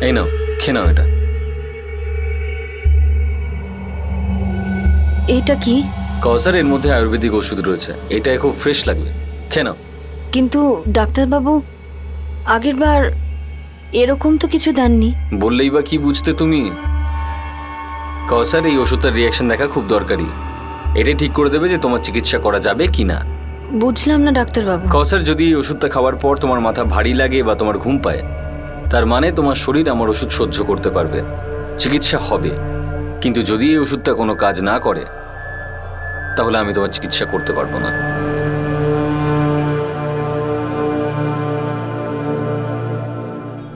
এই নাও, খেয়ে নাও এটা। এটা কি? কৌসার, এর মধ্যে আয়ুর্বেদিক ওষুধ রয়েছে, এটা খুব ফ্রেশ লাগবে, খেয়ে নাও। কিন্তু ডাক্তারবাবু, আগের বার এরকম তো কিছু দেননি। বললেই বা কি বুঝতে তুমি? কৌসার, এই ওষুধটার রিয়াকশন দেখা খুব দরকারি। এটাই ঠিক করে দেবে যে তোমার চিকিৎসা করা যাবে কি না। বুঝলাম না ডাক্তারবাবু। কৌসার, যদি এই ওষুধটা খাওয়ার পর তোমার মাথা ভারী লাগে বা তোমার ঘুম পায়, তার মানে তোমার শরীর আমার ওষুধ সহ্য করতে পারবে, চিকিৎসা হবে। কিন্তু যদি এই ওষুধটা কোনো কাজ না করে, তাহলে আমি তোমার চিকিৎসা করতে পারবো না।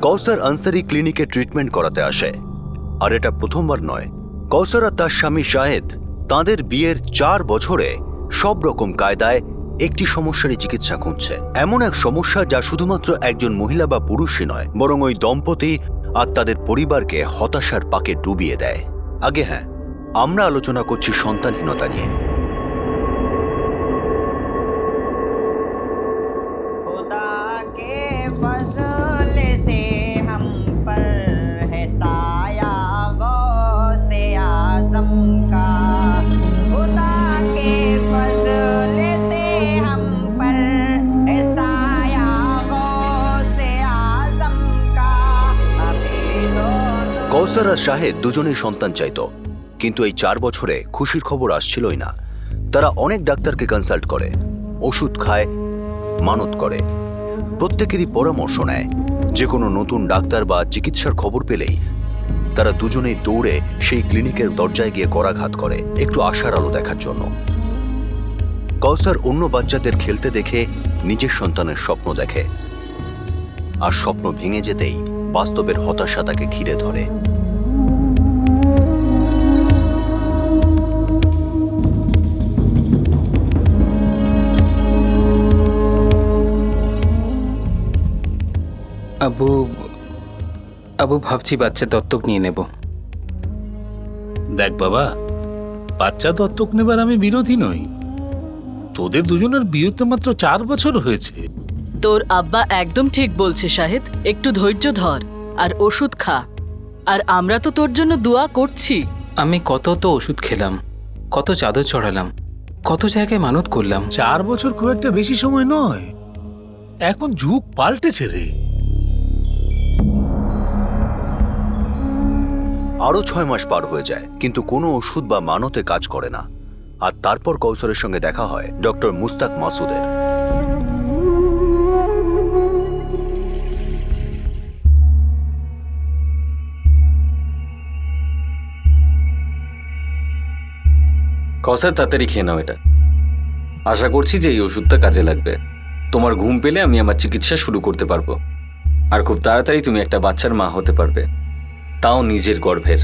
কৌসার আনসারি ক্লিনিকে ট্রিটমেন্ট করাতে আসে। আর এটা প্রথমবার নয়। কৌসার আর তার স্বামী শাহেদ তাঁদের বিয়ের 4 বছরে সব রকম কায়দায় একটি সমস্যারই চিকিৎসা খুঁজছে। এমন এক সমস্যা যা শুধুমাত্র একজন মহিলা বা পুরুষই নয়, বরং ওই দম্পতি আর তাদের পরিবারকে হতাশার পাকে ডুবিয়ে দেয়। আগে হ্যাঁ, আমরা আলোচনা করছি সন্তানহীনতা নিয়ে। কৌসার আর শাহেদ দুজনেই সন্তান চাইত, কিন্তু এই 4 বছরে খুশির খবর আসছিলই না। তারা অনেক ডাক্তারকে কনসাল্ট করে, ওষুধ খায়, মানত করে, প্রত্যেকেরই পরামর্শ নেয়। যে কোনো নতুন ডাক্তার বা চিকিৎসার খবর পেলেই তারা দুজনেই দৌড়ে সেই ক্লিনিকের দরজায় গিয়ে করাঘাত করে একটু আশার আলো দেখার জন্য। কৌসার অন্য বাচ্চাদের খেলতে দেখে নিজের সন্তানের স্বপ্ন দেখে, আর স্বপ্ন ভেঙে যেতেই বাস্তবের হতাশা তাকে ঘিরে ধরে। আবু ভাবছি বাচ্চা দত্তক নিয়ে নেব। দেখ বাবা, বাচ্চা দত্তক নেবার আমি বিরোধী নই। তোদের দুজনের বিয়েতে মাত্র 4 বছর হয়েছে। তোর আব্বা একদম ঠিক বলছে শাহেদ, একটু ধৈর্য ধর আর ওষুধ খা। আর আমরা তো তোর জন্য দোয়া করছি। আমি কত তো ওষুধ খেলাম, কত চাদর চড়ালাম, কত জায়গায় মানত করলাম। 4 বছর খুব একটা বেশি সময় নয়, এখন যুগ পাল্টেছে রে। আরো 6 মাস পার হয়ে যায়, কিন্তু কোনো ওষুধ বা মানতে কাজ করে না। আর তারপর কৌসারের সঙ্গে দেখা হয় ডক্টর মুস্তাক মাসুদের। কৌসার, তাড়াতাড়ি খেয়ে নাও এটা। আশা করছি যে এই ওষুধটা কাজে লাগবে। তোমার ঘুম পেলে আমি আমার চিকিৎসা শুরু করতে পারবো, আর খুব তাড়াতাড়ি তুমি একটা বাচ্চার মা হতে পারবে, তাও নিজের গর্ভের।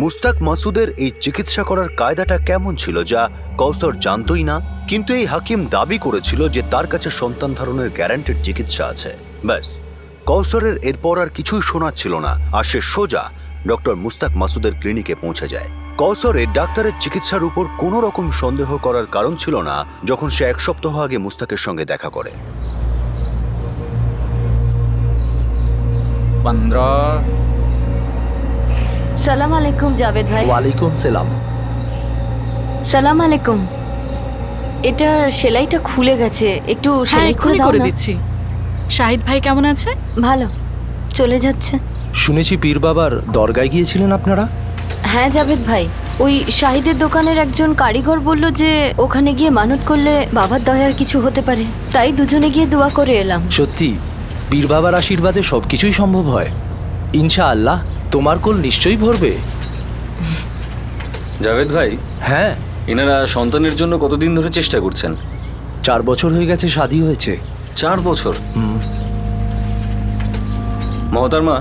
মুস্তাক মাসুদের এই চিকিৎসা করার কায়দাটা কেমন ছিল যা কৌসার জানতই না, কিন্তু এই হাকিম দাবি করেছিল যে তার কাছে সন্তান ধারণের গ্যারান্টিড চিকিৎসা আছে। ব্যাস, কৌসারের এরপর আর কিছুই শোনার ছিল না, আর সে সোজা ডক্টর মুস্তাক মাসুদের ক্লিনিকে পৌঁছে যায়। কৌসারের ডাক্তারের চিকিৎসার উপর কোনো রকম সন্দেহ করার কারণ ছিল না যখন সে 1 সপ্তাহ আগে মুস্তাকের সঙ্গে দেখা করে। 15। সালাম আলাইকুম জাভেদ ভাই। ওয়ালাইকুম সালাম। সালাম আলাইকুম। এটার সেলাইটা খুলে গেছে, একটু সেলাই করে দাও করে না। দিচ্ছি। শাহিদ ভাই কেমন আছে? ভালো, চলে যাচ্ছে। শুনেছি পীর বাবার দরগায় গিয়েছিলেন আপনারা? হ্যাঁ জাভেদ ভাই, ওই শাহিদের দোকানের একজন কারিগর বলল যে ওখানে গিয়ে মানত করলে বাবার দয়ার কিছু হতে পারে, তাই দুজনে গিয়ে দোয়া করে এলাম। সত্যি পীর বাবার আশীর্বাদে সবকিছুই সম্ভব হয়। ইনশাআল্লাহ তোমার কোল নিশ্চয়ই ভরবে। জাভেদ ভাই, হ্যাঁ, এনারা সন্তানের জন্য কতদিন ধরে চেষ্টা করছেন? 4 বছর হয়ে গেছে শাদী হয়েছে। 4 বছর? মহতারমা,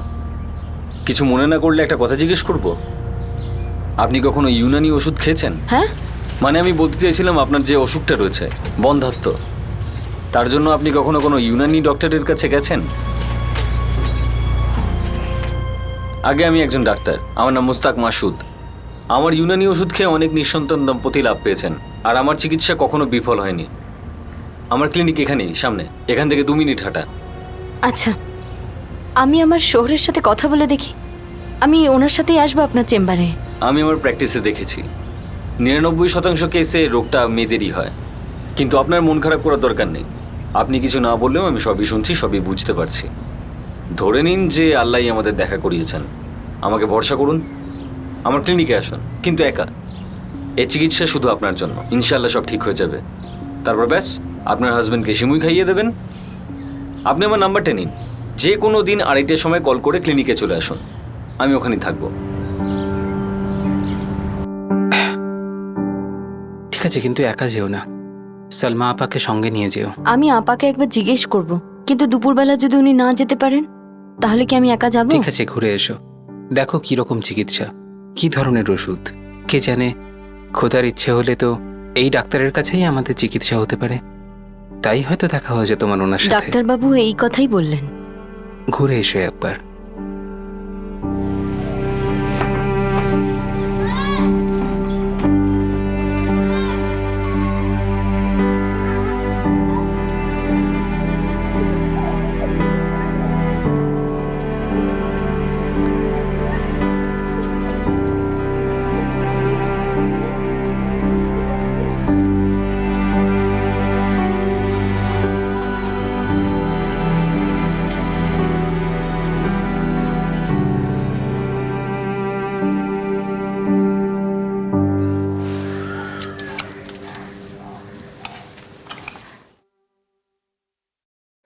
কিছু মনে না করলে একটা কথা জিজ্ঞেস করব। আপনি কখনো ইউনানি ওষুধ খেয়েছেন? হ্যাঁ, মানে আমি বলতে চাইছিলাম আপনার যে অসুখটা রয়েছে বন্ধ্যাত্ব, তার জন্য আপনি কখনো কোনো ইউনানি ডক্টরের কাছে গেছেন? আগে আমি একজন ডাক্তার, আমার নাম মুস্তাক মাসুদ। আমার ইউনানি ওষুধ খেয়ে অনেক নিঃসন্তান দম্পতি লাভ পেয়েছেন, আর আমার চিকিৎসা কখনো বিফল হয়নি। আমার ক্লিনিক এখানেই সামনে, এখান থেকে 2 মিনিট হাঁটা। আচ্ছা, আমি আমার শহরের সাথে কথা বলে দেখি। আমি ওনার সাথেই আসবো আপনার চেম্বারে। আমি আমার প্র্যাকটিসে দেখেছি 99% কেসে রোগটা মেয়েদেরই হয়, কিন্তু আপনার মন খারাপ করার দরকার নেই। আপনি কিছু না বললেও আমি সবই শুনছি, সবই বুঝতে পারছি। ধরে নিন যে আল্লাহই আমাদের দেখা করিয়েছেন। আমাকে ভরসা করুন, আমার ক্লিনিকে আসুন, কিন্তু একা। এই চিকিৎসা শুধু আপনার জন্য। ইনশাআল্লাহ সব ঠিক হয়ে যাবে। তারপর ব্যাস আপনার হাজব্যান্ডকে সিমুই খাইয়ে দেবেন। আপনি আমার নাম্বারটা নিন, যে কোনো দিন 2:30টার সময় কল করে ক্লিনিকে চলে আসুন, আমি ওখানেই থাকবো। ঠিক আছে, কিন্তু একা যেও না, সালমা আপাকে সঙ্গে নিয়ে যেও। আমি আপাকে একবার জিজ্ঞেস করব, কিন্তু দুপুরবেলা যদি উনি না যেতে পারেন তাহলে কি আমি একা যাব? ঠিক আছে, ঘুরে এসো, দেখো কিরকম চিকিৎসা, কি ধরনের ওষুধ, কে জানে, খোদার ইচ্ছে হলে তো এই ডাক্তারের কাছেই আমাদের চিকিৎসা হতে পারে। তাই হয়তো দেখা হয়েছে তোমার ওনার সাথে। ডাক্তারবাবু এই কথাই বললেন। ঘুরে এসো একবার।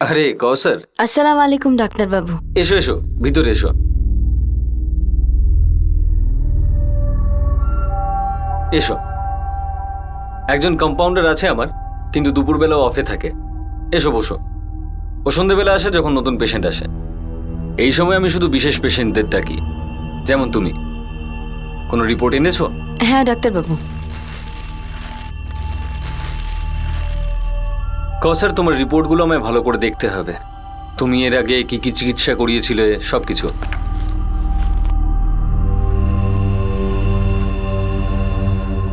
আরে কৌসার, আসসালামু আলাইকুম ডাক্তারবাবু। এসো এসো, ভিতরে এসো। এসো। একজন কম্পাউন্ডার আছে আমার, কিন্তু দুপুরবেলাও অফে থাকে। এসো বসো। ও সন্ধ্যেবেলা আসে যখন নতুন পেশেন্ট আসে। এই সময় আমি শুধু বিশেষ পেশেন্টদের ডাকি, যেমন তুমি। কোনো রিপোর্ট এনেছো? হ্যাঁ ডাক্তারবাবু। কৌসার, তোমার রিপোর্টগুলো আমায় ভালো করে দেখতে হবে। তুমি এর আগে কি কি চিকিৎসা করিয়েছিলে সব কিছু।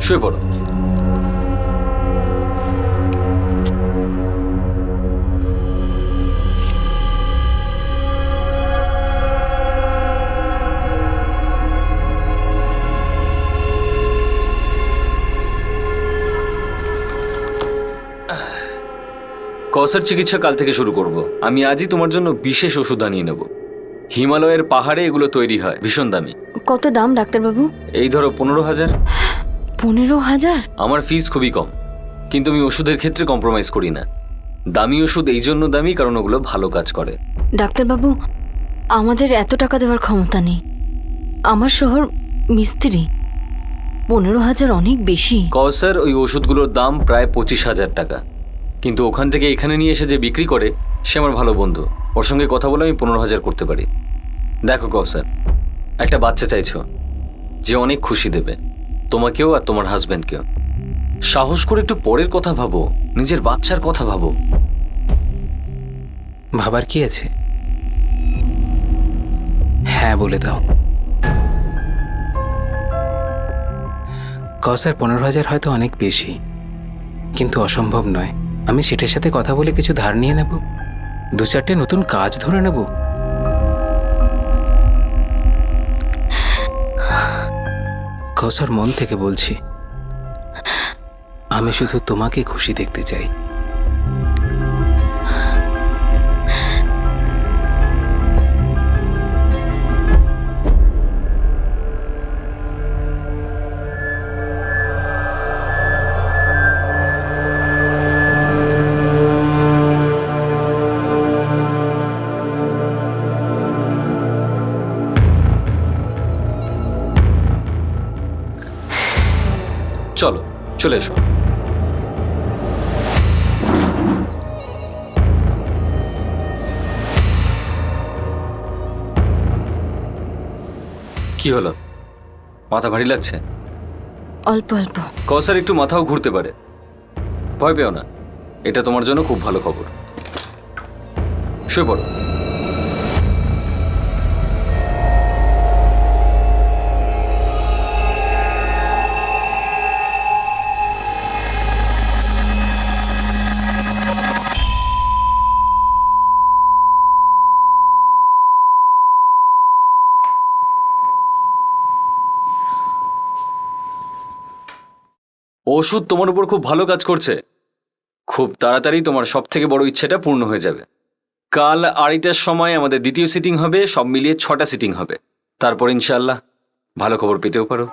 শুয়ে পড়ো। কৌসার, চিকিৎসা কাল থেকে শুরু করব। আমি আজই তোমার জন্য বিশেষ ওষুধ আনিয়ে নেব। হিমালয়ের পাহাড়ে এগুলো তৈরি হয়, ভীষণ দামি। কত দাম ডাক্তারবাবু? এই ধরো 15,000। 15,000? আমার ফিস খুবই কম, কিন্তু আমি ওষুধের ক্ষেত্রে কম্প্রোমাইজ করি না। দামি ওষুধ এই জন্য দামি কারণ ওগুলো ভালো কাজ করে। ডাক্তারবাবু, আমাদের এত টাকা দেওয়ার ক্ষমতা নেই। আমার শহর মিস্ত্রি। 15,000 অনেক বেশি। কৌসার, ওই ওষুধগুলোর দাম প্রায় 25,000 টাকা, কিন্তু ওখান থেকে এখানে নিয়ে এসে যে বিক্রি করে সে আমার ভালো বন্ধু। ওর সঙ্গে কথা বলে আমি 15,000 করতে পারি। দেখো কৌসার, একটা বাচ্চা চাইছো যে অনেক খুশি দেবে তোমাকেও আর তোমার হাজব্যান্ডকেও। সাহস করে একটু পরের কথা ভাবো, নিজের বাচ্চার কথা ভাবো। ভাবার কি আছে? হ্যাঁ বলে দাও। কসার 15,000 হয়তো অনেক বেশি, কিন্তু অসম্ভব নয়। আমি সেটার সাথে কথা বলে কিছু ধার নিয়ে নেব, 2-4টে নতুন কাজ ধরে নেব। কসার, মন থেকে বলছি, আমি শুধু তোমাকে খুশি দেখতে চাই। চলো, চলে এসো। কি হলো, মাথা ভারী লাগছে? অল্প অল্প। কৌসার, একটু মাথাও ঘুরতে পারে, ভয় পেও না। এটা তোমার জন্য খুব ভালো খবর। শুয়ে পড়ো। ওষুধ তোমার উপর খুব ভালো কাজ করছে। খুব তাড়াতাড়ি তোমার সব থেকে বড় ইচ্ছেটা পূর্ণ হয়ে যাবে। কাল 2:30টার সময় আমাদের দ্বিতীয় সিটিং হবে, সব মিলিয়ে 6টা সিটিং হবে। তারপর ইনশাআল্লাহ ভালো খবর পেতেও পারো।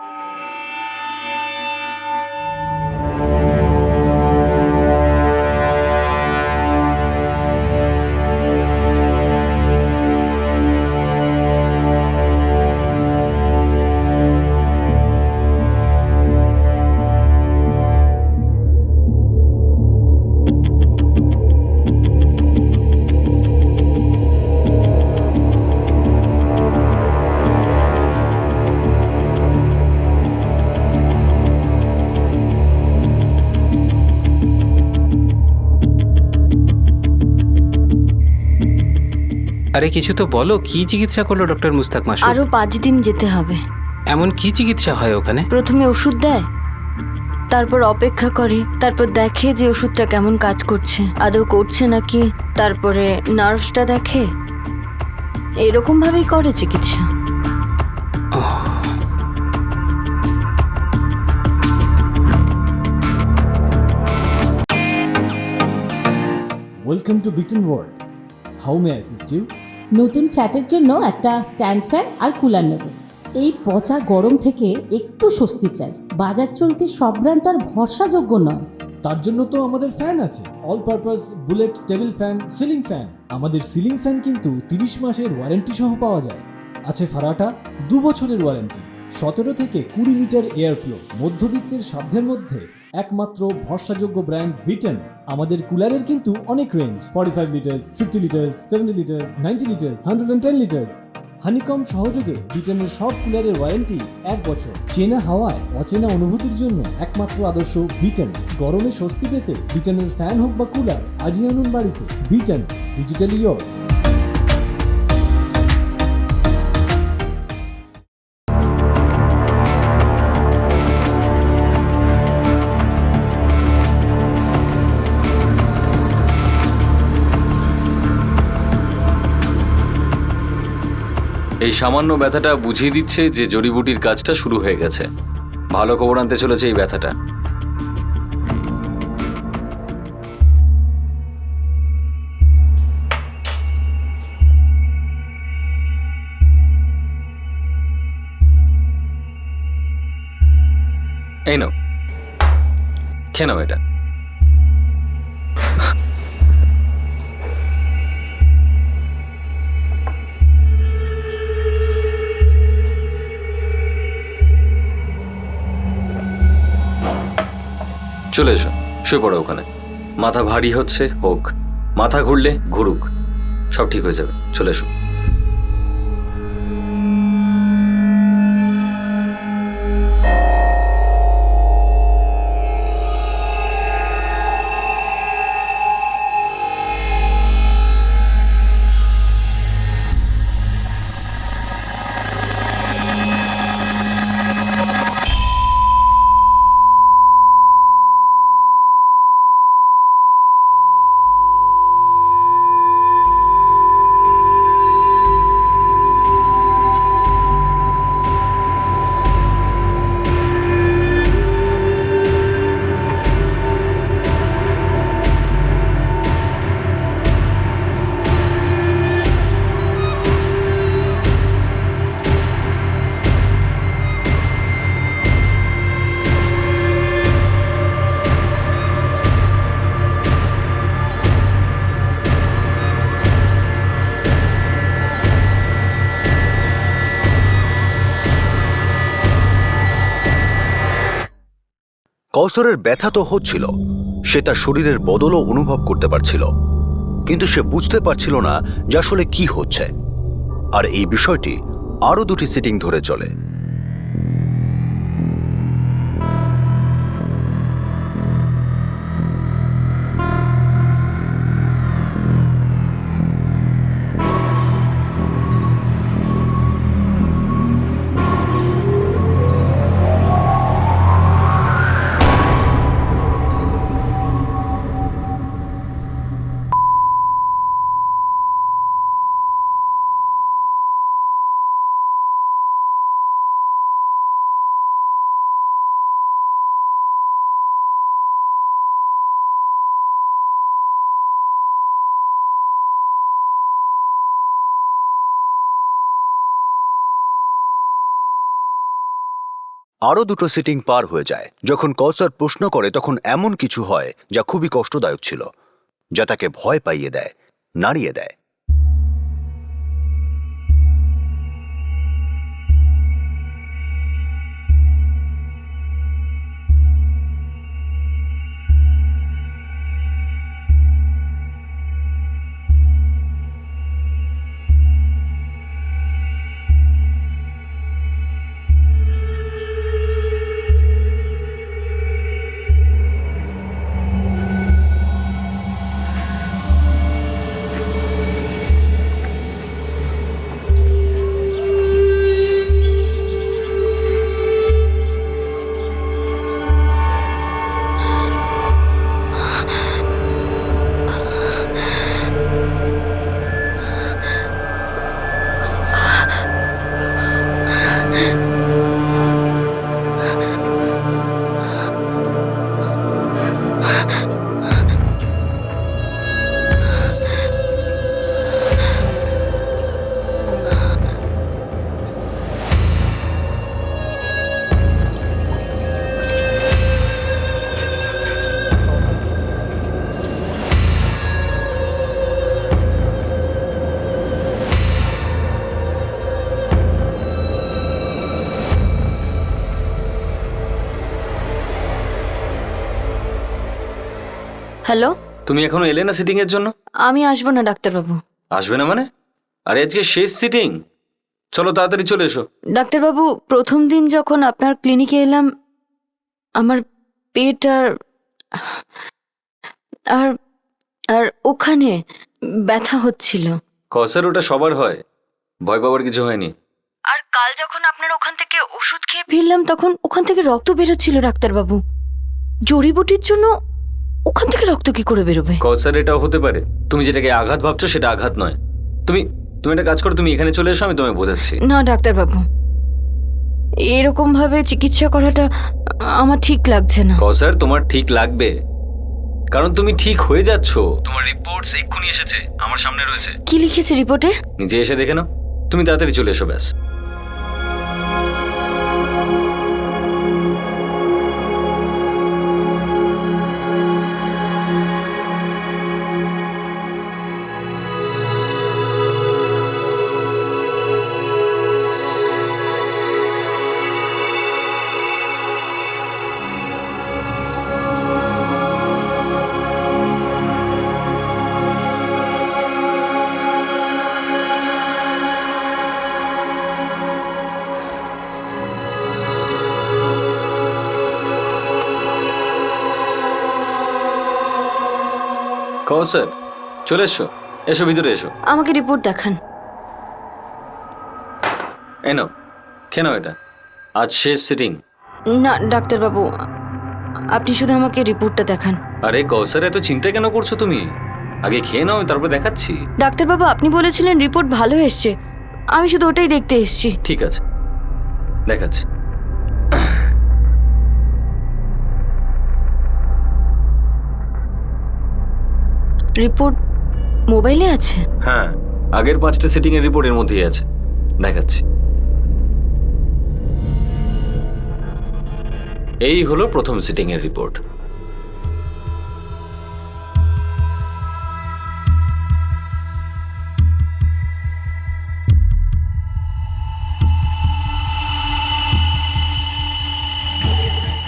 আরে কিছু তো বলো, কি চিকিৎসা করলো ডক্টর মুস্তাক মাসুদ? আরো 5 দিন যেতে হবে। এমন কি চিকিৎসা হয় ওখানে? প্রথমে ওষুধ দেয়, তারপর অপেক্ষা করে, তারপর দেখে যে ওষুধটা কেমন কাজ করছে, আদৌ করছে নাকি, তারপরে নার্ভসটা দেখে। এরকম ভাবেই করে চিকিৎসা। Welcome to Bitan world. How may assist you? নতুন ফ্ল্যাটের জন্য একটা স্ট্যান্ড ফ্যান আর কুলার নেব। এই পচা গরম থেকে একটু স্বস্তি চাই। বাজার চলতে সব ব্র্যান্ড আর ভরসাযোগ্য নয়। তার জন্য তো আমাদের ফ্যান আছে, all purpose bullet table fan, ceiling fan. আমাদের সিলিং ফ্যান কিন্তু 30 মাসের ওয়ারেন্টি সহ পাওয়া যায়। আছে ফারাটা 2 বছরের ওয়ারেন্টি, 17 থেকে 20 মিটার এয়ার ফ্লো, মধ্যবিত্তের সাধ্যের মধ্যে একমাত্র ভরসাযোগ্য ব্র্যান্ড বিটেন। আমাদের কুলারের কিন্তু অনেক range, 45 litres, 50 litres, 70 litres, 90 litres, 110 litres. Honeycomb সহযোগে বিটেনের সব কুলারের ওয়ারেন্টি 1 বছর। চেনা হাওয়ায় অচেনা অনুভূতির জন্য একমাত্র আদর্শ বিটেন। গরমে স্বস্তি পেতে বিটেনের ফ্যান হোক বা কুলার, আজই আনুন বাড়িতে। বিটেন, ডিজিটালি ইয়ার্স। এই সামান্য ব্যথাটা বুঝিয়ে দিচ্ছে যে জড়িবুটির কাজটা শুরু হয়ে গেছে। ভালো খবর আনতে চলেছে এই ব্যথাটা। এই নাও, খেয়ে নাও এটা। চলে এসো, শুয়ে পড়ো ওখানে। মাথা ভারী হচ্ছে, হোক। মাথা ঘুরলে ঘুরুক, সব ঠিক হয়ে যাবে। চলে এসো। কৌসরের ব্যথা তো হচ্ছিল, সে তার শরীরের বদলও অনুভব করতে পারছিল, কিন্তু সে বুঝতে পারছিল না যে আসলে কি হচ্ছে। আর এই বিষয়টি আরো 2টি সিটিং ধরে চলে। আরও 2টো সিটিং পার হয়ে যায়। যখন কৌসার প্রশ্ন করে তখন এমন কিছু হয় যা খুবই কষ্টদায়ক ছিল, যা তাকে ভয় পাইয়ে দেয়, নাড়িয়ে দেয়। হ্যালো, তুমি এখনো এলে না সিটিং এর জন্য? আমি আসবো না ডাক্তারবাবু। আসবে না মানে? আরে আজকে শেষ সিটিং, চলো তাড়াতাড়ি চলে এসো। ডাক্তারবাবু, প্রথম দিন যখন আপনার ক্লিনিকে এলাম আমার পেট আর আর ওখানে ব্যথা হচ্ছিল। কসার ওটা সবার হয়, ভয় পাওয়ার কিছু হয়নি। আর কাল যখন আপনার ওখান থেকে ওষুধ খেয়ে ফিরলাম তখন ওখান থেকে রক্ত বেরোচ্ছিল ডাক্তারবাবু। জড়িবুটির জন্য ওখান থেকে রক্ত কি করে বেরোবে? কসার এটাও হতে পারে, তুমি যেটাকে আঘাত ভাবছো সেটা আঘাত নয়। তুমি তুমি একটা কাজ করো, তুমি এখানে চলে এসো, আমি তোমায় বোঝাচ্ছি। না ডাক্তারবাবু, এরকম ভাবে চিকিৎসা করাটা আমার ঠিক লাগছে না। কসার তোমার ঠিক লাগবে, কারণ তুমি ঠিক হয়ে যাচ্ছ। তোমার রিপোর্টস এক্ষুনি এসেছে, আমার সামনে রয়েছে। কি লিখেছে রিপোর্টে? নিজে এসে দেখে নাও। তুমি তাড়াতাড়ি চলে এসো, ব্যাস। কসার চলে এসো, এসো ভিতরে এসো। আমাকে রিপোর্ট দেখান। এনো, কেন এটা আজ শেষ সিটিং? না ডাক্তারবাবু, আপনি শুধু আমাকে রিপোর্টটা দেখান। আরে কসার, এত চিন্তা কেন করছো তুমি? আগে খেয়ে নাও, তারপর দেখাচ্ছি। ডাক্তারবাবু, আপনি বলেছিলেন রিপোর্ট ভালো এসছে, আমি শুধু ওটাই দেখতে এসেছি। ঠিক আছে, দেখাচ্ছি। রিপোর্ট মোবাইলে আছে? হ্যাঁ, আগের 5টা সিটিং এর রিপোর্ট এর মধ্যেই আছে, দেখাচ্ছি। এই হলো প্রথম সিটিং এর রিপোর্ট।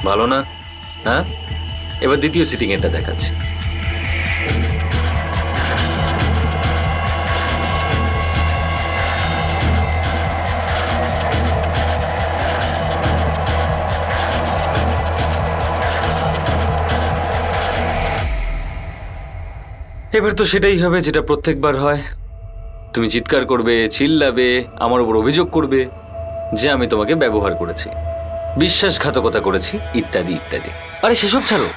ভালো না? হ্যাঁ, এবার দ্বিতীয় সিটিং এরটা দেখাচ্ছি। এবার তো সেটাই হবে যেটা প্রত্যেকবার হয়। তুমি চিৎকার করবে, চিল্লাবে, আমার উপর অভিযোগ করবে যে আমি তোমাকে ব্যবহার করেছি, বিশ্বাসঘাতকতা করেছি, ইত্যাদি ইত্যাদি। আরে সেসব ছাড়ো,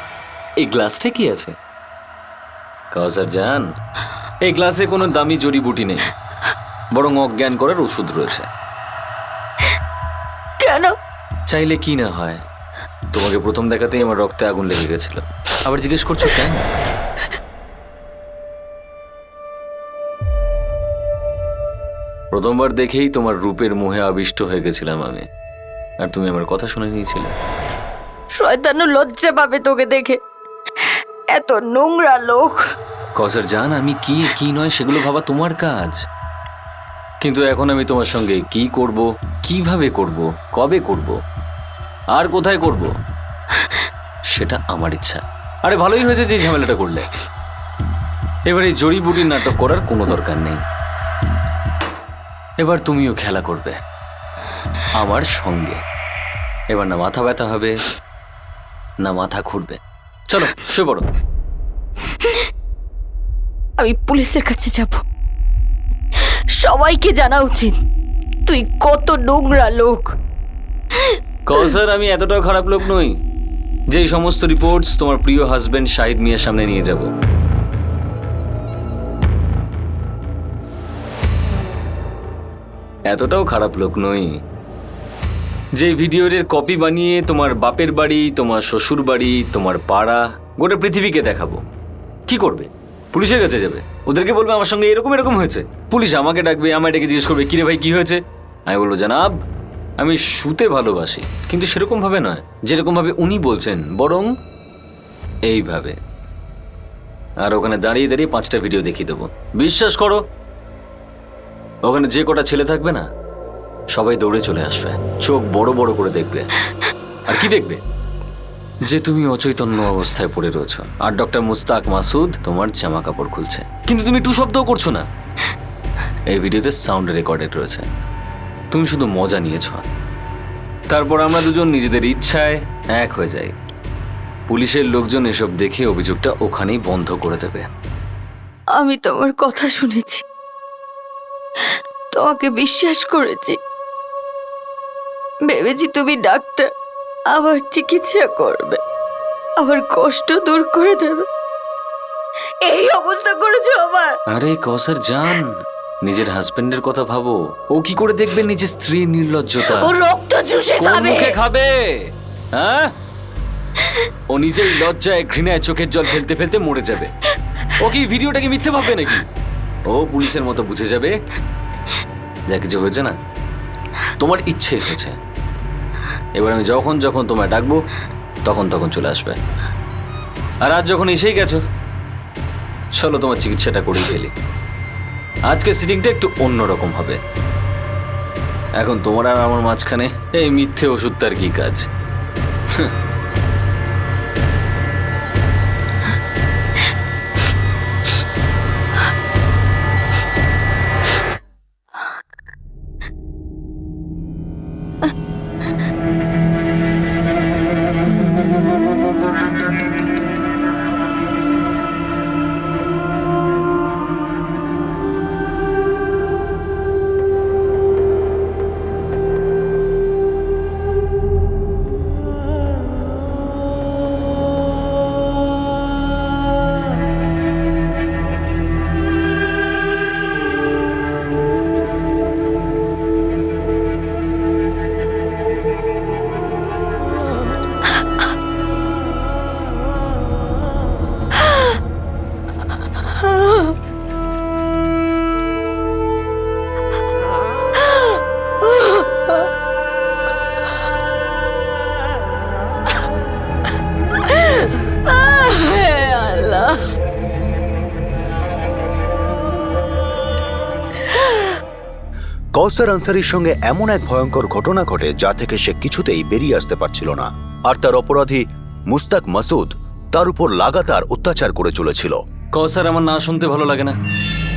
এই গ্লাসটা কি আছে? কাউসার জান, এই গ্লাসে কোনো দামি জড়িবুটি নেই, বরং অজ্ঞান করার ওষুধ রয়েছে। কেন? চাইলে কি না হয়, তোমাকে প্রথম দেখাতেই আমার রক্তে আগুন লেগে গেছিল, আবার জিজ্ঞেস করছো কেন? প্রথমবার দেখেই তোমার রূপের মোহে আবিষ্ট হয়ে গেছিলাম আমি। আর তুমি আমার কথা শুনে নিয়েছিলে। শয়তানও লজ্জা পাবে তোকে দেখে, এত নোংরা লোক। কসার জান, আমি কি কি নয় সেগুলো ভাবা তোমার কাজ, কিন্তু এখন আমি তোমার সঙ্গে কি করব, কিভাবে করব, কবে করব, আর কোথায় করব, সেটা আমার ইচ্ছা। আরে ভালোই হয়েছে যে ঝামেলাটা করলে। এবার এই জড়িবুটির নাটক করার কোনো দরকার নেই। এবার তুমিও খেলা করবে আমার সঙ্গে। এবার না মাথা ব্যথা হবে, না মাথা ঘুরবে। চলো শুয়ে পড়ো। আমি পুলিশের কাছে যাব, সবাইকে জানা উচিত তুই কত নোংরা লোক। কৌসার, আমি এতটাও খারাপ লোক নই যে সমস্ত রিপোর্টস তোমার প্রিয় হাজবেন্ড শাহিদ মিয়ার সামনে নিয়ে যাব। এতটাও খারাপ লোক নই যে ভিডিওর কপি বানিয়ে তোমার বাপের বাড়ি, তোমার শ্বশুর বাড়ি, তোমার পাড়া, গোটা পৃথিবীকে দেখাবো। কি করবে? পুলিশের কাছে যাবে, ওদেরকে বলবে আমার সঙ্গে এরকম এরকম হয়েছে। পুলিশ আমাকে ডাকবে, আমায় ডেকে জিজ্ঞেস করবে কিরে ভাই কি হয়েছে। আমি বলবো জানাব, আমি শুতে ভালোবাসি, কিন্তু সেরকম ভাবে নয় যেরকম ভাবে উনি বলছেন, বরং এইভাবে। আর ওখানে দাঁড়িয়ে দাঁড়িয়ে 5টা ভিডিও দেখিয়ে দেবো। বিশ্বাস করো, ওখানে যে কটা ছেলে থাকবে না, সবাই দৌড়ে চলে আসবে, চোখ বড় বড় করে দেখবে। আর কি দেখবে? যে তুমি অচৈতন্য অবস্থায় পড়ে রয়েছ, আর ডক্টর মুস্তাক মাসুদ তোমার জামা কাপড় খুলছে, কিন্তু তুমি টু শব্দও করছো না। এই ভিডিওতে সাউন্ড রেকর্ডেড রয়েছে, তুমি শুধু মজা নিয়েছ। তারপর আমরা দুজন নিজেদের ইচ্ছায় এক হয়ে যাই। পুলিশের লোকজন এসব দেখে অভিযোগটা ওখানেই বন্ধ করে দেবে। আমি তোমার কথা শুনেছি, তোমাকে বিশ্বাস করেছি, ভেবেছি তুমি ডাক্তার, আমার চিকিৎসা করবে, আমার কষ্ট দূর করে দেবে। এই অবস্থা করেছো আমার। আরে কসার জান, নিজের হাজবেন্ডের কথা ভাবো। ও কি করে দেখবে নিজের স্ত্রীর নির্লজ্জতা? ও রক্ত চুষে কোন খাবে। মুখে খাবে? হ্যাঁ, ও নিজেই লজ্জায় ঘৃণায় চোখের জল ফেলতে ফেলতে মরে যাবে। ও কি ভিডিওটাকে মিথ্যে ভাববে নাকি? ও পুলিশের মতো বুঝে যাবে যা কিছু হয়েছে না তোমার ইচ্ছে হয়েছে। এবার আমি যখন যখন তোমায় ডাকবো তখন তখন চলে আসবে। আর আজ যখন এসেই গেছো, চলো তোমার চিকিৎসাটা করেই ফেলি। আজকে সিটিংটা একটু অন্যরকম হবে। এখন তোমার আর আমার মাঝখানে এই মিথ্যে ওষুধ তার কি কাজ? কৌসার আনসারির সঙ্গে এমন এক ভয়ঙ্কর ঘটনা ঘটে যা থেকে সে কিছুতেই বেরিয়ে আসতে পারছিল না। আর তার অপরাধী মুস্তাক মাসুদ তার উপর লাগাতার অত্যাচার করে চলেছিল। কৌসার, আমার না শুনতে ভালো লাগে না।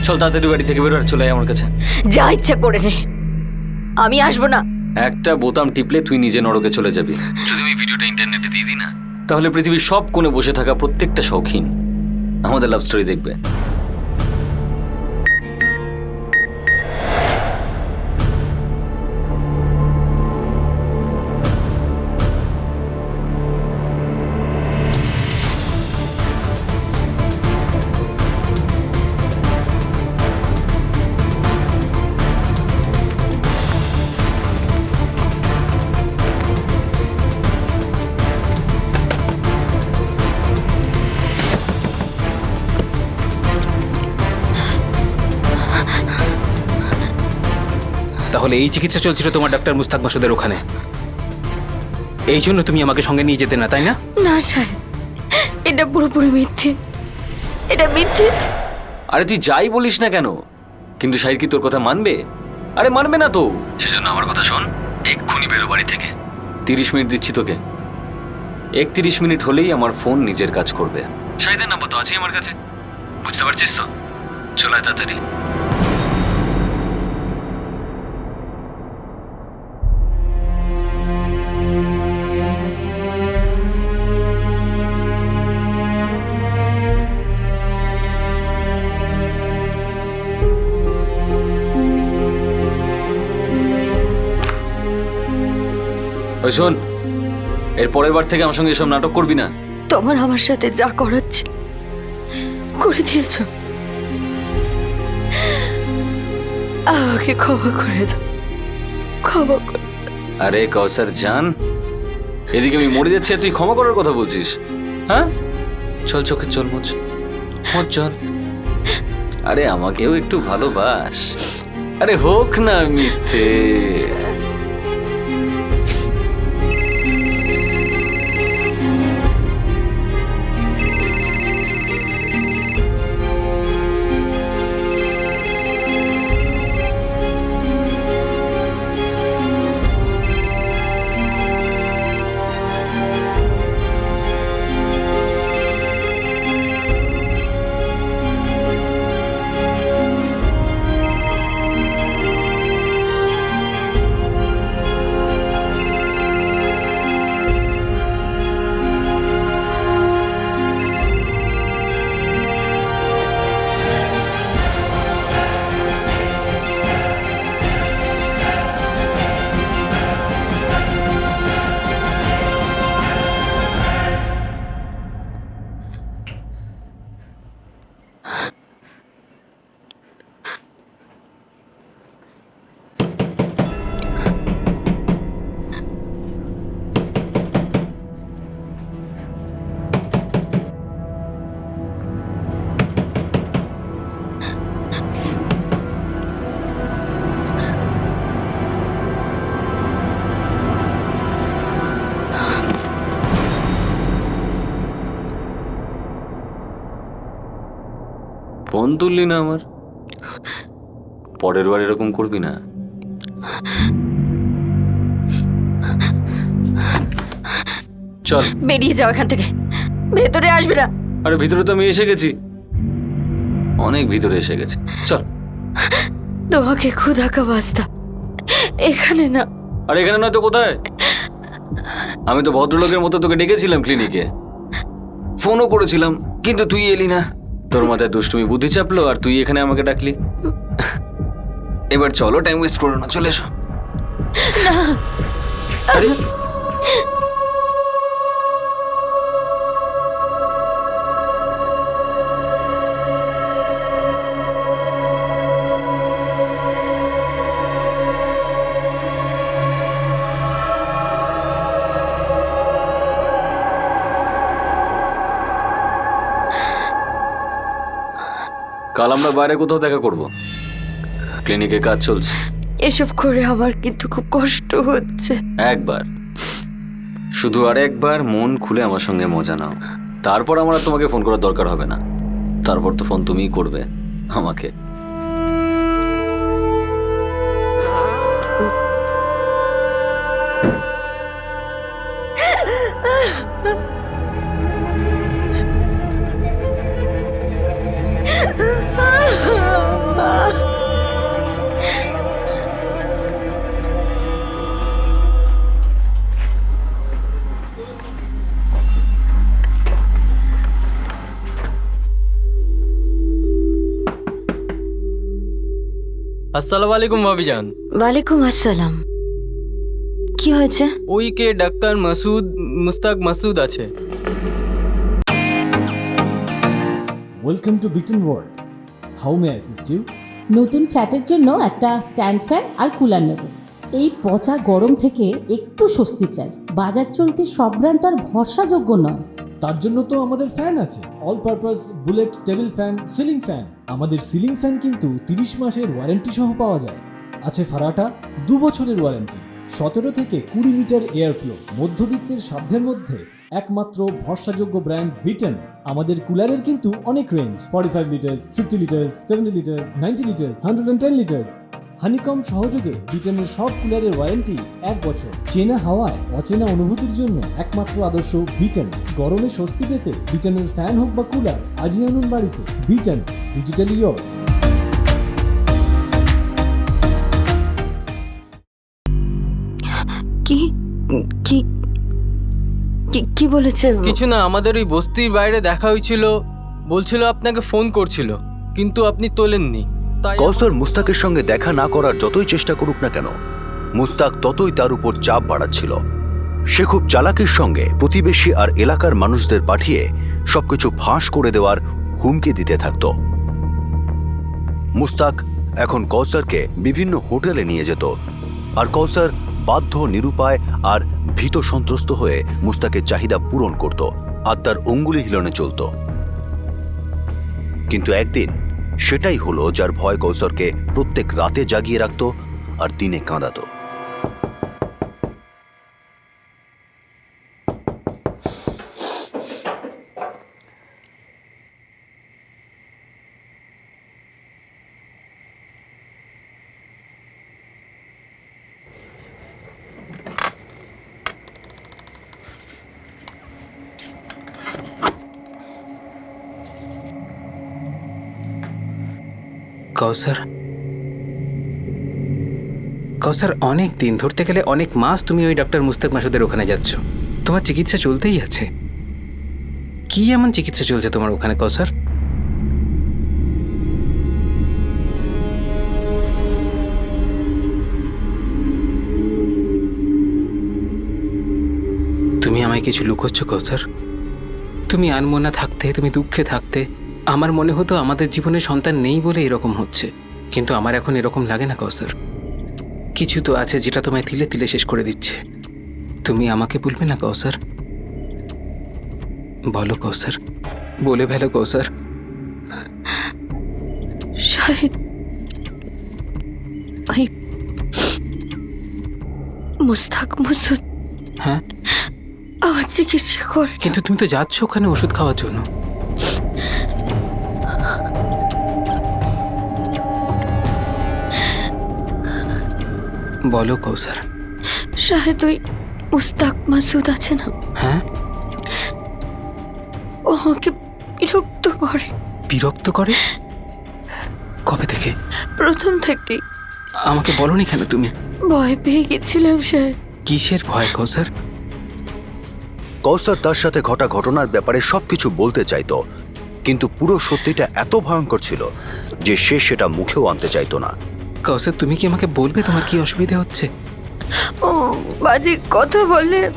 চল তাড়াতাড়ি বাড়ি থেকে বেরো আর চলে আয় আমার কাছে। যা ইচ্ছা করে নে, আমি আসবো না। একটা বোতাম টিপলে তুই নিজে নরকে চলে যাবি। যদি আমি ভিডিওটা ইন্টারনেটে দিয়ে দিই না, তাহলে পৃথিবীর সব কোণে বসে থাকা প্রত্যেকটা শৌখিন আমাদের লাভ স্টোরি দেখবে। তাহলে এই চিকিৎসা চলছিল তোমার ডাক্তার মুস্তাক মাসুদের ওখানে? এই জন্য তুমি আমাকে সঙ্গে নিয়ে যেতে না, তাই না? না সাহেব, এটা পুরোপুরি মিথ্যে, এটা মিথ্যে। আরে তুই যাই বলিস না কেন, কিন্তু শাহিদ কি তোর কথা মানবে? আরে মানবে না তো। সেজন্য আমার কথা শোন, এক্ষুনি বেরো বাড়ি থেকে। 30 মিনিট দিচ্ছি তোকে। 31 মিনিট হলেই আমার ফোন নিজের কাজ করবে। শাহিদের নাম্বার তো আছে আমার কাছে, বুঝতে পারছিস তো? চলে আয় তাড়াতাড়ি। ওই শোন, এর পরের বার থেকে আমার সঙ্গে এসব নাটক করবি না। তোমার আমার সাথে যা করাচ্ছে করে দিয়েছ, আমাকে ক্ষমা করে দাও, ক্ষমা করে। আরে কৌসার জান, এদিকে আমি মরে যাচ্ছি আর তুই ক্ষমা করার কথা বলছিস? হ্যাঁ, চল চোখে চল, মোচ মোচ চল। আরে আমাকেও একটু ভালোবাস। আরে হোক না মিথ্যে। ফোন তুললি না আমার, পরের বার এরকম করবি না। চল বেরিয়ে যাও এখান থেকে, ভেতরে আসবে না। আরে ভিতরে তো আমি এসে গেছি, অনেক ভিতরে এসে গেছি। চল। তোমাকে খুদা কা বাস্তা, এখানে না। আরে এখানে নয় তো কোথায়? আমি তো ভদ্রলোকের মতো তোকে ডেকেছিলাম ক্লিনিকে, ফোনও করেছিলাম, কিন্তু তুই এলি না। তোর মাথায় দুষ্টুমি বুদ্ধি চাপলো আর তুই এখানে আমাকে ডাকলি। এবার চলো, টাইম ওয়েস্ট করো না, চলে এসো। আরে কাল আমরা বাইরে কোথাও দেখা করব, ক্লিনিকে কাজ চলছে। এসব করে আমার কিন্তু খুব কষ্ট হচ্ছে। একবার, শুধু আর একবার মন খুলে আমার সঙ্গে মজা নাও, তারপর আমার আর তোমাকে ফোন করার দরকার হবে না। তারপর তো ফোন তুমিই করবে আমাকে। আসসালামু আলাইকুম ভাবিজান। ওয়ালাইকুম আসসালাম। কি হয়েছে? ওই কে ডাক্তার মুস্তাক মাসুদ আছে। Welcome to Bitan world, how may I assist you? নতুন ফ্ল্যাটের জন্য একটা স্ট্যান্ড ফ্যান আর কুলার নেব। এই পচা গরম থেকে একটু স্বস্তি চাই। বাজার চলতে সব ব্র্যান্ড তো আর ভরসাযোগ্য নয়। তার জন্য তো আমাদের ফ্যান আছে, all purpose bullet table fan, ceiling fan. আমাদের সিলিং ফ্যান কিন্তু 30 মাসের ওয়ারেন্টি সহ পাওয়া যায়। আছে ফারাটা 2 বছরের ওয়ারেন্টি, 17 থেকে 20 মিটার এয়ার ফ্লো, মধ্যবিত্তের সাধ্যের মধ্যে একমাত্র ভরসাযোগ্য ব্র্যান্ড বিটেন। আমাদের কুলারের কিন্তু অনেক range, 45 litres, 50 litres, 70 litres, 90 litres, 110 litres. Honeycomb সহযোগে বিটেনের সব কুলারের ওয়ারেন্টি 1 বছর। চেনা হাওয়ায় অচেনা অনুভূতির জন্য একমাত্র আদর্শ বিটেন। গরমে স্বস্তি পেতে বিটেনের ফ্যান হোক বা কুলার, আজই আনুন বাড়িতে। বিটেন, ডিজিটালি ইয়ার্স। কি কি কি- কি বলেছে কিছু না, আমাদের ওই বস্তির বাইরে দেখা হয়েছিল, বলছিল আপনাকে ফোন করছিল, কিন্তু আপনি তোলেননি। তাই কৌস্তর মুস্তাকের সঙ্গে দেখা না করার যতই চেষ্টা করুক না কেন, মুস্তাক ততই তার উপর চাপ বাড়াচ্ছিল। সে খুব চালাকির সঙ্গে প্রতিবেশী আর এলাকার মানুষদের পাঠিয়ে সবকিছু ফাঁস করে দেওয়ার হুমকি দিতে থাকত। মুস্তাক এখন কৌসারকে বিভিন্ন হোটেলে নিয়ে যেত, আর কৌসার বাধ্য, নিরুপায় আর ভীত সন্ত্রস্ত হয়ে মুস্তাকের চাহিদা পূরণ করত আর তার অঙ্গুলি হিলনে চলত। কিন্তু একদিন সেটাই হলো যার ভয় কৌসরকে প্রত্যেক রাতে জাগিয়ে রাখত আর দিনে কাঁদাত। কৌসার, কৌসার, অনেক দিন, ধরতে গেলে অনেক মাস তুমি ওই ডক্টর মুস্তাক মাসুদের ওখানে যাচ্ছ। তোমার চিকিৎসা চলতেই আছে। কি এমন চিকিৎসা চলছে তোমার ওখানে কৌসার? তুমি আমায় কিছু লুকোচ্ছ কৌসার? তুমি আনমনা থাকতে, তুমি দুঃখে থাকতে আমার মনে হতো আমাদের জীবনে সন্তান নেই বলে এরকম হচ্ছে, কিন্তু আমার এখন এরকম লাগে না কৌসার। কিছু তো আছে যেটা তোমায় তিলে তিলে শেষ করে দিচ্ছে। তুমি আমাকে বলবে না কৌসার? বলো কৌসার, বলে ফেলো কৌসার। শাহিদ, ওই মুস্তাক মাসুদ হ্যাঁ, আমার চিকিৎসা করে। কিন্তু তুমি তো যাচ্ছ ওখানে ওষুধ খাওয়ার জন্য। বলো কৌসার। শাহেদ, ওই মুস্তাক মাসুদ আছে না, হ্যাঁ, ও আমাকে বিরক্ত করে। বিরক্ত করে? কবে থেকে? প্রথম থেকেই। আমাকে বলনি কেন তুমি? ভয় পেয়ে গেছিলাম শাহেদ। কিসের ভয় কৌসার? কৌসার তার সাথে ঘটা ঘটনার ব্যাপারে সবকিছু বলতে চাইতো, কিন্তু পুরো সত্যিটা এত ভয়ঙ্কর ছিল যে সে সেটা মুখেও আনতে চাইতো না। কৌসার, তুমি কি আমাকে বলবে তোমার কি অসুবিধা হচ্ছে? ও বাজে কথা বলে,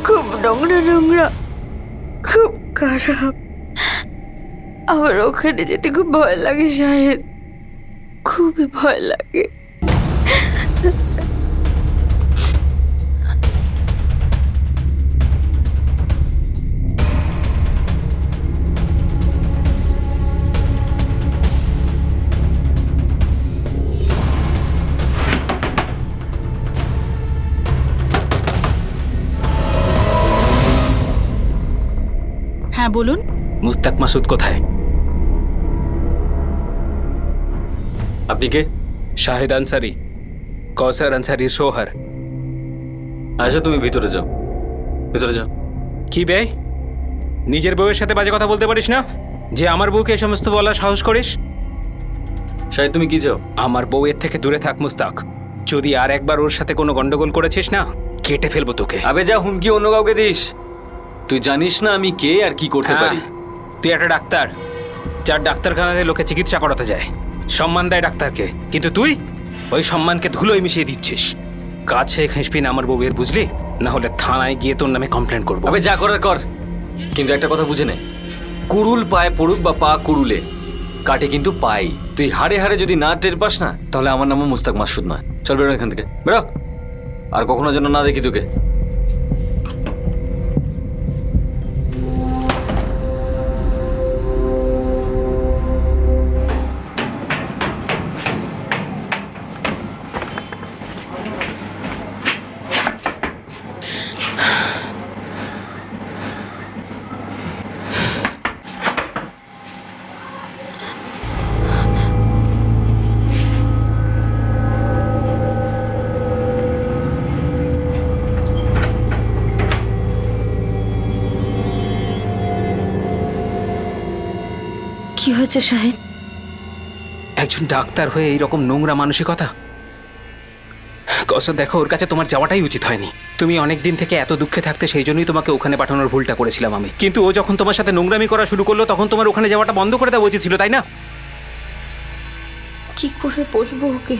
খুব নোংরা নোংরা, খুব খারাপ। আমার ওখানে যেতে খুব ভয় লাগে শাহেদ, খুবই ভয় লাগে। হ্যাঁ বলুন। মুস্তাক মাসুদ কোথায়? আপনি কে? শাহিদ আনসারি, কৌসার আনসারির সোহার। আচ্ছা, তুমি ভিতরে যাও, ভিতরে যাও। কি বে, নিজের বউয়ের সাথে বাজে কথা বলতে পারিস না? যে আমার বউকে এই সমস্ত বলার সাহস করিস? শাহিদ, তুমি কি চাও? আমার বউয়ের থেকে দূরে থাক মুস্তাক। যদি আর একবার ওর সাথে কোনো গন্ডগোল করেছিস না, কেটে ফেলবো তোকে। আবে যা, হুমকি অন্য কাউকে দিস? তুই জানিস না আমি কে আর কি করতে পারি? তুই একটা ডাক্তার, যার ডাক্তারখানাতে লোকে চিকিৎসা করাতে যায়, সম্মান দেয় ডাক্তারকে, কিন্তু তুই ওই সম্মানকে ধুলোয় মিশিয়ে দিচ্ছিস। কাছে ঘেঁষবি না আমার বউয়ের, বুঝলি? না হলে থানায় গিয়ে তোর নামে কমপ্লেন করবো। আবে যা করার কর, কিন্তু একটা কথা বুঝে নে, কুড়ুল পায়ে পড়ুক বা পা কুড়ুলে, কাটে কিন্তু পাই। তুই হাড়ে হাড়ে যদি না টের পাস না, তাহলে আমার নামও মুস্তাক মাসুদ নয়। চল বেরো এখান থেকে, বেরো, আর কখনো যেন না দেখি তোকে। কি হয়েছে শাহিদ? একজন ডাক্তার হয়ে এইরকম নোংরা মানসিকতা। কৌশল দেখো, ওর কাছে তোমার যাওয়াটাই উচিত হয়নি। তুমি অনেক দিন থেকে এত দুঃখে থাকতে, সেই জন্যই তোমাকে ওখানে পাঠানোর ভুলটা করেছিলাম আমি। কিন্তু ও যখন তোমার সাথে নোংরামি করা শুরু করলো, তখন তোমার ওখানে যাওয়াটা বন্ধ করে দেওয়া উচিত ছিল, তাই না? কি করে বলবো ওকে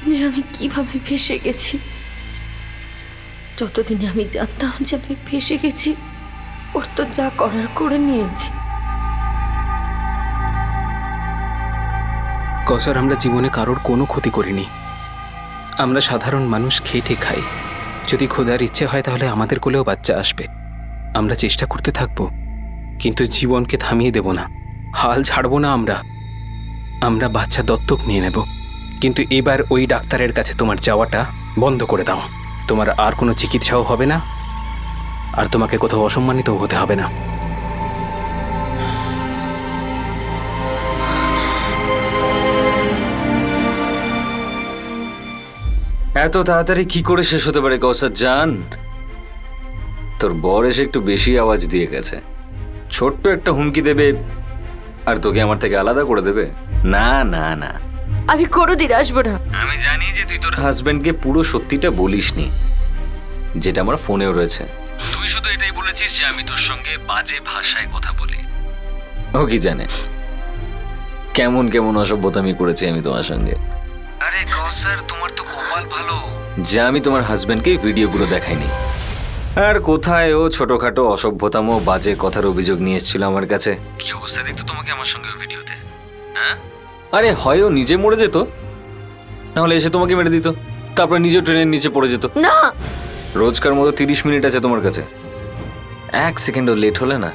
যে আমি কিভাবে ফেঁসে গেছি? যতদিনে আমি জানতাম যে আমি ফেঁসে গেছি, ওর তো যা করার করে নিয়েছি। কৌশল, আমরা জীবনে কারোর কোনো ক্ষতি করিনি। আমরা সাধারণ মানুষ, খেটে খাই। যদি খোদার ইচ্ছে হয় তাহলে আমাদের কোলেও বাচ্চা আসবে। আমরা চেষ্টা করতে থাকবো, কিন্তু জীবনকে থামিয়ে দেব না, হাল ছাড়বো না। আমরা বাচ্চা দত্তক নিয়ে নেব। কিন্তু এবার ওই ডাক্তারের কাছে তোমার যাওয়াটা বন্ধ করে দাও। তোমার আর কোনো চিকিৎসাও হবে না, আর তোমাকে কোথাও অসম্মানিতও হতে হবে না। এত তাড়াতাড়ি কি করে শেষ হতে পারে কৌসার জান? তোর বর এসে একটু বেশি আওয়াজ দিয়ে গেছে। ছোট্ট একটা হুমকি দেবে আর তোকে আমার থেকে আলাদা করে দেবে? না না না, আমি কোনোদিন আসবো না। আমি জানি যে তুই তোর হাজবেন্ডকে পুরো সত্যিটা বলিসনি, যেটা আমার ফোনেও রয়েছে। তুই শুধু এটাই বলেছিস যে আমি তোর সঙ্গে বাজে ভাষায় কথা বলি। ও কি জানে কেমন কেমন অসভ্যতামি করেছি আমি তোমার সঙ্গে। আরে কৌসার, তোমার তো কপাল ভালো যে আমি তোমার হাজবেন্ডকে ভিডিওগুলো দেখাইনি। আর কোথায় ও ছোটখাটো অসভ্যতাম বাজে কথার অভিযোগ নিয়ে এসেছিল আমার কাছে। কি অবস্থা দেখতো তোমাকে আমার সঙ্গে ওই ভিডিওতে? হ্যাঁ, আরে হয় ও নিজে মরে যেত, নাহলে এসে তোমাকে মেরে দিত, তারপরে নিজেও ট্রেনের নিচে পড়ে যেত। না, রোজকার মতো 30 মিনিট আছে তোমার কাছে, 1 সেকেন্ডও লেট হলে না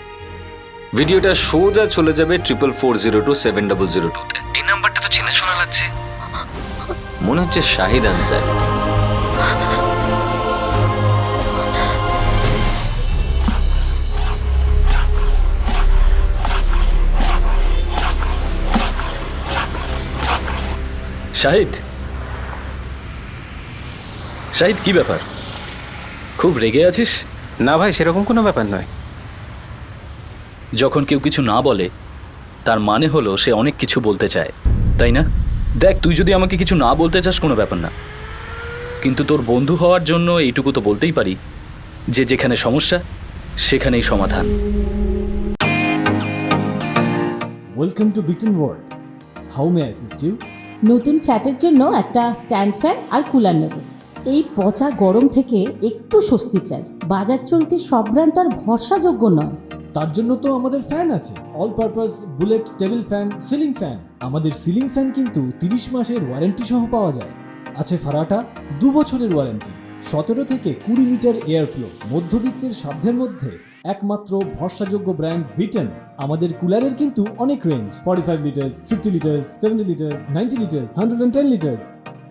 ভিডিওটা সোজা চলে যাবে 44402700 এই নাম্বারটা তো চেনা শোনা লাগছে, মনে হচ্ছে শাহিদ আনসার। শাহিদ, শাহিদ কি ব্যাপার? খুব রেগে আছিস? না ভাই, সেরকম কোনো ব্যাপার নয়। যখন কেউ কিছু না বলে তার মানে হলো সে অনেক কিছু বলতে চায়, তাই না? দেখ, তুই যদি আমাকে কিছু না বলতে চাস কোনো ব্যাপার না, কিন্তু তোর বন্ধু হওয়ার জন্য এইটুকু তো বলতেই পারি যে যেখানে সমস্যা সেখানেই সমাধান। Welcome to Bitan world. How may assist you? নতুন ফ্ল্যাটের জন্য একটা স্ট্যান্ড ফ্যান আর কুলার নেব। এই পচা গরম থেকে একটু স্বস্তি চাই। বাজার চলতে সব ব্র্যান্ড আর ভরসাযোগ্য নয়। তার জন্য তো আমাদের ফ্যান আছে, all purpose bullet table fan, ceiling fan. আমাদের সিলিং ফ্যান কিন্তু 30 মাসের ওয়ারেন্টি সহ পাওয়া যায়। আছে ফারাটা 2 বছরের ওয়ারেন্টি, 17 থেকে 20 মিটার এয়ার ফ্লো, মধ্যবিত্তের সাধ্যের মধ্যে একমাত্র ভরসাযোগ্য ব্র্যান্ড বিটেন। আমাদের কুলারের কিন্তু অনেক range, 45 litres, 50 litres, 70 litres, 90 litres, 110 litres.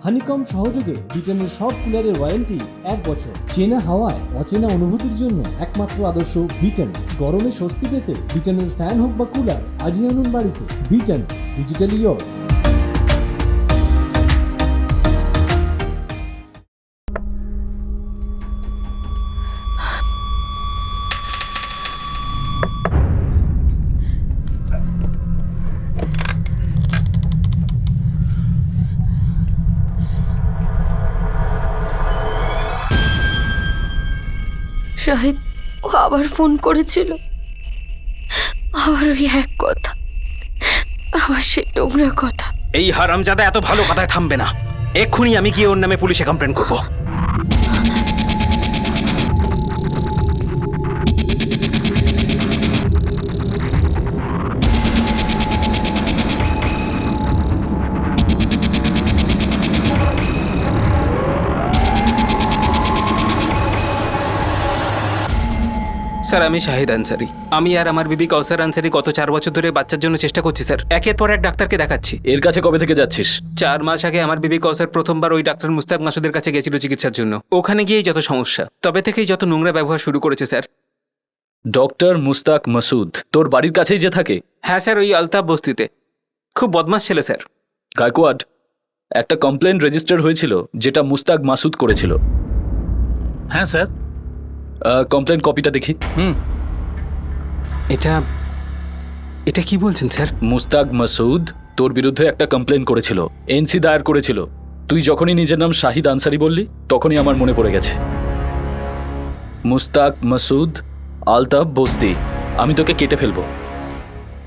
Honeycomb সহযোগে বিটেনের সব কুলারের ওয়ারেন্টি 1 বছর। চেনা হাওয়ায় অচেনা অনুভূতির জন্য একমাত্র আদর্শ বিটেন। গরমে স্বস্তি পেতে বিটেনের ফ্যান হোক বা কুলার, আজই আনুন বাড়িতে। বিটেন, ডিজিটালি ইয়োর্স। শাহিদ, ও আবার ফোন করেছিল, আবার ওই এক কথা, আবার সে নোংরা কথা। এই হারামজাদা এত ভালো কথায় থামবে না। এক্ষুনি আমি গিয়ে ওর নামে পুলিশে কমপ্লেন করবো। স্যার, আমি শাহিদ আনসারি। আমি আর আমার বিবি কৌসার আনসারি গত 4 বছর ধরে বাচ্চার জন্য চেষ্টা করছি স্যার। একের পর এক ডাক্তারকে দেখাচ্ছি। এর কাছে কবে থেকে যাচ্ছিস? 4 মাস আগে আমার বিবি কৌসার প্রথমবার ওই ডাক্তার মুস্তাক মাসুদের কাছে গেছিল চিকিৎসার জন্য। ওখানে গিয়েই যত সমস্যা, তবে থেকেই যত নোংরা ব্যবহার শুরু করেছে স্যার। ডক্টর মুস্তাক মাসুদ তোর বাড়ির কাছেই যে থাকে? হ্যাঁ স্যার, ওই আলতাফ বস্তিতে। খুব বদমাশ ছেলে স্যার। গায়কোয়াড, একটা কমপ্লেন রেজিস্টার হয়েছিল যেটা মুস্তাক মাসুদ করেছিল। হ্যাঁ স্যার। কমপ্লেন কপিটা দেখি। এটা এটা কি বলছেন স্যার? মুস্তাক মাসুদ তোর বিরুদ্ধে একটা কমপ্লেন করেছিল, এনসি দায়ের করেছিল। তুই যখনই নিজের নাম শাহিদ আনসারি বললি তখনই আমার মনে পড়ে গেছে। মুস্তাক মাসুদ আলতাফ বস্তি, আমি তোকে কেটে ফেলবো।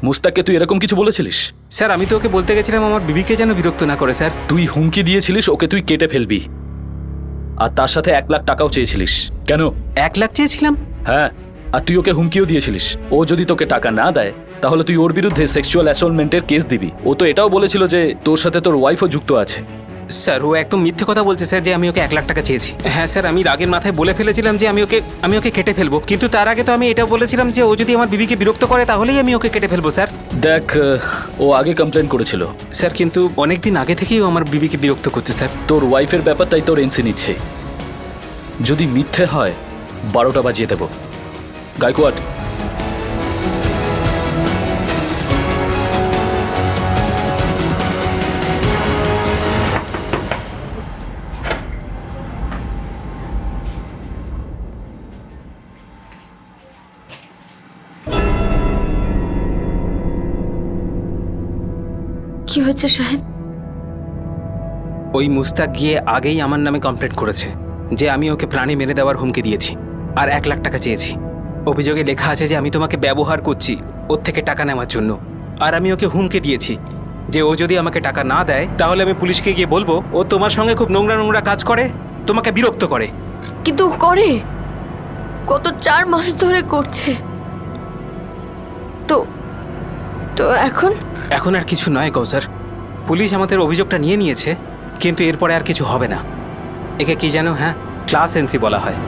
মুস্তাককে তুই এরকম কিছু বলেছিলিস? স্যার আমি তো ওকে বলতে গেছিলাম আমার বিবিকে যেন বিরক্ত না করে স্যার। তুই হুমকি দিয়েছিলিস ওকে তুই কেটে ফেলবি, আর তার সাথে 1 লাখ টাকাও চেয়েছিলিস। কেন? 1 লাখ চেয়েছিলাম? হ্যাঁ, আর তুই ওকে হুমকিও দিয়েছিলিস ও যদি তোকে টাকা না দেয় তাহলে তুই ওর বিরুদ্ধে সেক্সুয়াল অ্যাসল্টমেন্টের কেস দিবি। ও তো এটাও বলেছিল যে তোর সাথে তোর ওয়াইফও যুক্ত আছে। স্যার ও একদম মিথ্যে কথা বলছে স্যার যে আমি ওকে 1 লাখ টাকা চেয়েছি। হ্যাঁ স্যার, আমি রাগের মাথায় বলে ফেলেছিলাম যে আমি ওকে কেটে ফেলবো, কিন্তু তার আগে তো আমি এটা বলেছিলাম যে ও যদি আমার বিবিকে বিরক্ত করে তাহলেই আমি ওকে কেটে ফেলবো স্যার। দেখ, ও আগে কমপ্লেন করেছিল স্যার, কিন্তু অনেকদিন আগে থেকেই ও আমার বিবিকে বিরক্ত করছে স্যার। তোর ওয়াইফের ব্যাপার, তাই তোর এনসি নিচ্ছে। যদি মিথ্যে হয় 12টা বাজিয়ে দেব। গায়কোয়াড, কি হয়েছে শাহেদ? ওই মুস্তাক গিয়ে আগেই আমার নামে কমপ্লেন করেছে যে আমি ওকে প্রাণী মেরে দেওয়ার হুমকি দিয়েছি আর 1 লাখ টাকা চেয়েছি। অভিযোগে লেখা আছে যে আমি তোমাকে ব্যবহার করছি ওর থেকে টাকা নেওয়ার জন্য, আর আমি ওকে হুমকি দিয়েছি যে ও যদি আমাকে টাকা না দেয় তাহলে আমি পুলিশকে গিয়ে বলবো ও তোমার সঙ্গে খুব নোংরা নোংরা কাজ করে, তোমাকে বিরক্ত করে। কিন্তু ও করে, গত 4 মাস ধরে করছে। তো তো এখন আর কিছু নয় কৌসার, পুলিশ আমাদের অভিযোগটা নিয়ে নিয়েছে, কিন্তু এরপরে আর কিছু হবে না। একে কি জানো, হ্যাঁ, ক্লাস এনসি বলা হয়।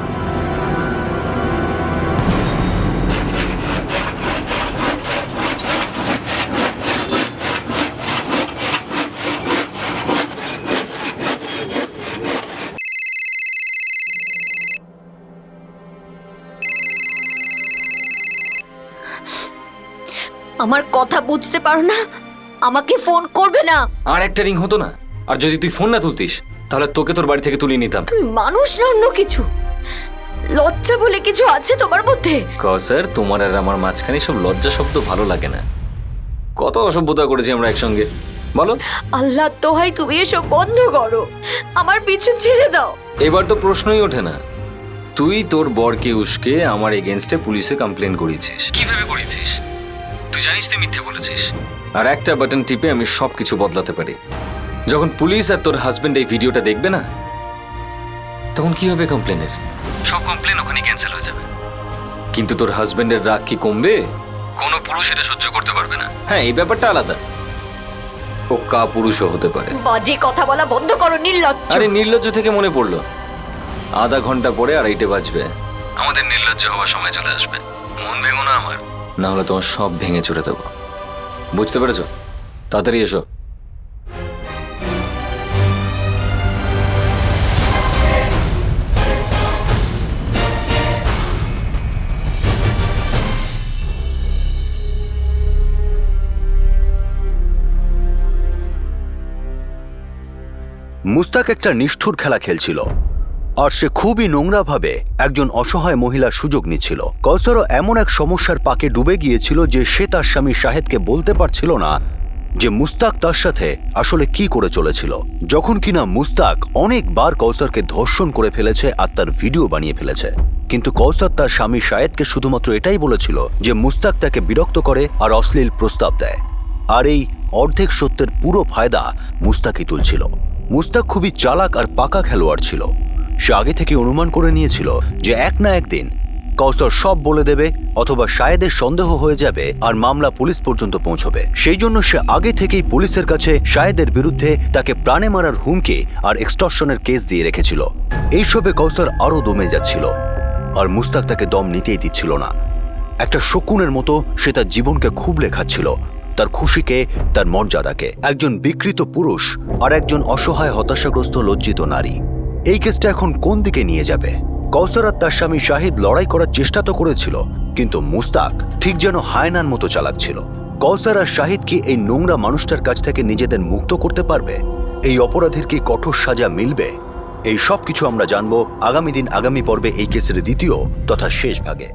আমার কথা বুঝতে পারো না? আমাকে ফোন করবে না। আর একটা রিং হতো না, আর যদি তুই ফোন না তুলতিস তাহলে তোকে তোর বাড়ি থেকে তুলে নিতাম। তুমি মানুষ না অন্য কিছু? লজ্জা বলে কিছু আছে তোমার মধ্যে? স্যার, তোমার আর আমার মাঝখানে সব লজ্জা শব্দ ভালো লাগে না। কত অসভ্যতা করেছি আমরা একসঙ্গে, বলো? আল্লাহ দোহাই তুমি এসব বন্ধ করো, আমার পিছু ছেড়ে দাও। এবার তো প্রশ্নই ওঠে না। তুই তোর বরকে উস্কে আমার এগেনস্টে পুলিশে কমপ্লেন করেছিস। কিভাবে করেছিস? তুই জানিস তুই মিথ্যে বলেছিস। আর একটা বাটন টিপে আমি সবকিছু বদলাতে পারি। যখন পুলিশ আর তোর হাজবেন্ড এই ভিডিওটা দেখবে না, তখন কি হবে কমপ্লেনের? সব কমপ্লেন ওখানে ক্যান্সেল হয়ে যাবে। কিন্তু তোর হাজবেন্ডের রাগ কি কমবে? কোনো পুরুষ এটা সহ্য করতে পারবে না। হ্যাঁ, এই ব্যাপারটা আলাদা, ও কা পুরুষও হতে পারে। বাজে কথা বলা বন্ধ করো, নির্লজ্জ। আরে নির্লজ্জ থেকে মনে পড়লো, আধা ঘন্টা পরে 2:30 বাজবে, আমাদের নির্লজ্জ হওয়ার সময় চলে আসবে। মন ভেঙো না আমার, না হলে তোমার সব ভেঙে চড়ে দেবো। বুঝতে পেরেছো? তাড়াতাড়ি এসো। মুস্তাক একটা নিষ্ঠুর খেলা খেলছিল, আর সে খুবই নোংরাভাবে একজন অসহায় মহিলার সুযোগ নিচ্ছিল। কৌসারও এমন এক সমস্যার পাকে ডুবে গিয়েছিল যে সে তার স্বামী শাহেদকে বলতে পারছিল না যে মুস্তাক তার সাথে আসলে কি করে চলেছিল। যখন কিনা মুস্তাক অনেকবার কৌসারকে ধর্ষণ করে ফেলেছে আর তার ভিডিও বানিয়ে ফেলেছে, কিন্তু কৌসার তার স্বামী শাহেদকে শুধুমাত্র এটাই বলেছিল যে মুস্তাক তাকে বিরক্ত করে আর অশ্লীল প্রস্তাব দেয়, আর এই অর্ধেক সত্যের পুরো ফায়দা মুস্তাকই তুলছিল। মুস্তাক খুবই চালাক আর পাকা খেলোয়াড় ছিল। সে আগে থেকে অনুমান করে নিয়েছিল যে এক না একদিন কৌসার সব বলে দেবে, অথবা শাহেদের সন্দেহ হয়ে যাবে আর মামলা পুলিশ পর্যন্ত পৌঁছবে। সেই জন্য সে আগে থেকেই পুলিশের কাছে শাহেদের বিরুদ্ধে তাকে প্রাণে মারার হুমকি আর এক্সটর্শনের কেস দিয়ে রেখেছিল। এইসবে কৌসার আরো দমে যাচ্ছিল, আর মুস্তাক তাকে দম নিতেই দিচ্ছিল না। একটা শকুনের মতো সে তার জীবনকে খুবলে খাচ্ছিল, তার খুশিকে, তার মর্যাদাকে। একজন বিকৃত পুরুষ আর একজন অসহায় হতাশাগ্রস্ত লজ্জিত নারী। এই কেসটা এখন কোন দিকে নিয়ে যাবে? কৌসার আর তার স্বামী শাহিদ লড়াই করার চেষ্টা তো করেছিল, কিন্তু মুস্তাক ঠিক যেন হায়নার মতো চালাক ছিল। কৌসার আর শাহিদ কি এই নোংরা মানুষটার কাছ থেকে নিজেদের মুক্ত করতে পারবে? এই অপরাধীর কি কঠোর সাজা মিলবে? এই সব কিছু আমরা জানবো আগামী পর্বে এই কেসের দ্বিতীয় তথা শেষ ভাগে।